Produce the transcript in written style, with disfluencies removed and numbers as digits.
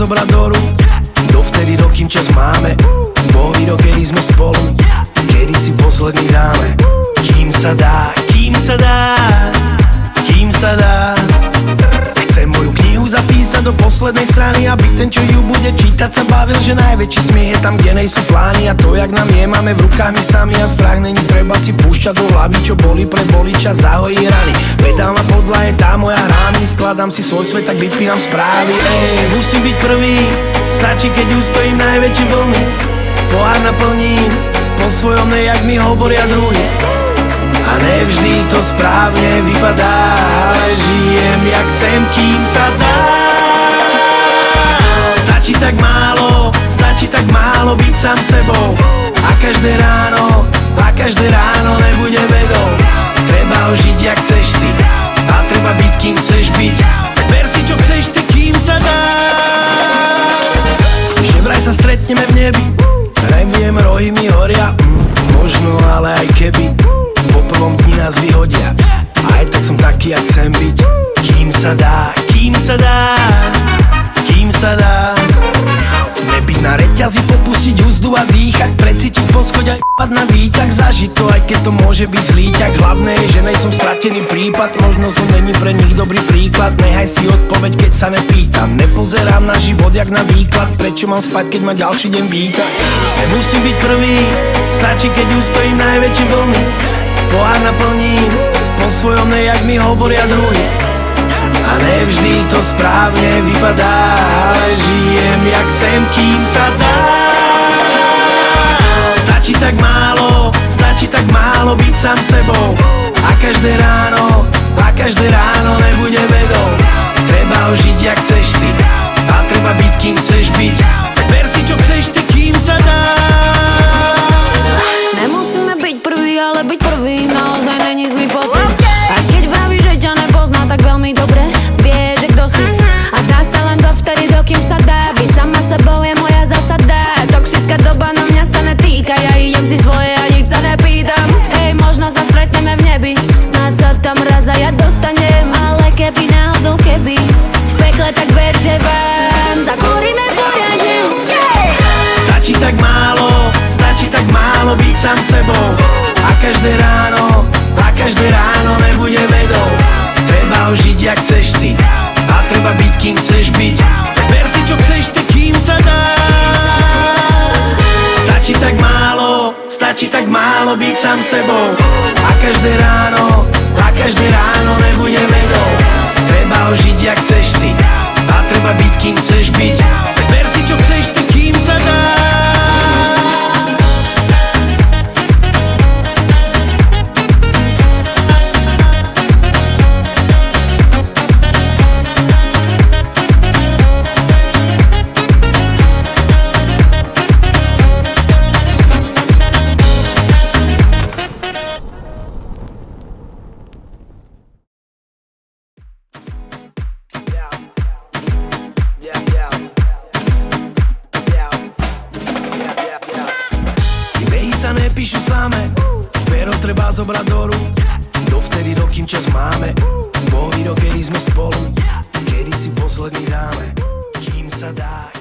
zobrať do rúk. Dovtedy, dokým čas máme, Boh ví, dokedy sme spolu. Kedy si posledný dáme, kým sa dá, kým sa dá, kým sa dá. Chcem moju knihu zapísať do poslednej strany, aby ten, čo ju bude čítať, sa bavil, že najväčší smiech je tam, kde nejsú plány. A to, jak nám je, máme v rukách my sami a strach není treba si púšťať do hlavy, čo boli pre voliča, zahojí rany. Pedálna podľa je tá moja hrámy, skladám si svoj svet, tak vypínam správy. Musím byť prvý, stačí, keď ustojím najväčšie vlny. Pohár naplním, po svojom nejak mi hovoria druhý. A nevždy to správne vypadá, ale žijem jak chcem, kým sa dá. Stačí tak málo byť sám sebou. A každé ráno nebude vedou. Treba ho žiť jak chceš ty, a treba byť kým chceš byť. Tak ver si čo chceš ty, kým sa dá. Že vraj sa stretneme v nebi, neviem, rohy mi horia. Možno, ale aj keby po prvom dni nás vyhodia, aj tak som taký, jak chcem byť. Kým sa dá, kým sa dá, kým sa dá. Nebyť na reťazi, popustiť úzdu a dýchať, precítiť poschoď a jebať na výťah. Zažiť to, aj keď to môže byť zlíťak. Hlavné je, že nejsom stratený prípad, možno som není pre nich dobrý príklad. Nehaj si odpoveď, keď sa nepýtam. Nepozerám na život jak na výklad, prečo mám spať, keď ma ďalší deň víta. Nemusím byť prvý, stačí, keď ustojím najväčšie vlny. Pohár naplním, po svojom nejak mi hovoria druhý. A nevždy to správne vypadá, ale žijem jak chcem, kým sa dá. Stačí tak málo byť sám sebou. A každé ráno nebude vedou. Treba ho žiť jak chceš ty, a treba byť kým chceš byť. Tak ver si čo chceš ty, kým sa dá. Nemusíme byť prvý, ale byť prvý naozaj není zlý pocit. A keď vravíš, že ťa nepozná tak veľmi dobre, vie, že kto si. A dá sa len dovtedy, dokým sa dá. Byť sama sebou je moja zásada. Toxická doba na mňa sa netýka, ja idem si svoje a nik sa nepýtam. Hej, možno sa stretneme v nebi, snáď sa tam raz a ja dostanem. Ale keby náhodou keby v pekle, tak ver, že vám zakúrime poriadne. Stačí tak málo byť sám sebou. A každé ráno nebude vedou. Treba ho žiť jak chceš ty, a treba byť kým chceš byť. Tak ver si čo chceš ty, kým sa dá. Stačí tak málo byť sám sebou. A každé ráno nebude vedou. Treba ho žiť jak chceš ty, a treba byť kým chceš byť. Tak ver si čo chceš ty, kým sa dá. Nepíšu samé, pero treba zobrať do rúk. Dovtedy, dokým čas máme, Boh ví, dokedy sme spolu. Kedy si posledný dáme, kým sa dá.